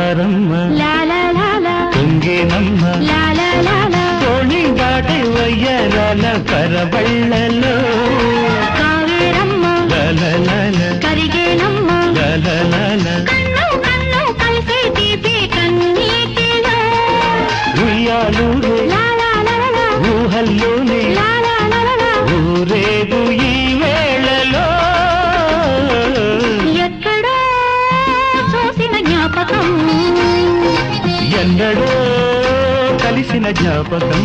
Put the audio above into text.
బారమ్మ పొంగేనమ్మ తోణి దాటి వయ్యారాల పరబళ్ళలో కరిగేనమ్మ కన్ను కలిసే తీపి కన్నీటిలో ఉయ్యాలూరే ఊహల్లోనే ఊరేగు ఈ వేళలో ఎక్కడో చూసిన జ్ఞాపకం ఎన్నడో కలిసిన జ్ఞాపకం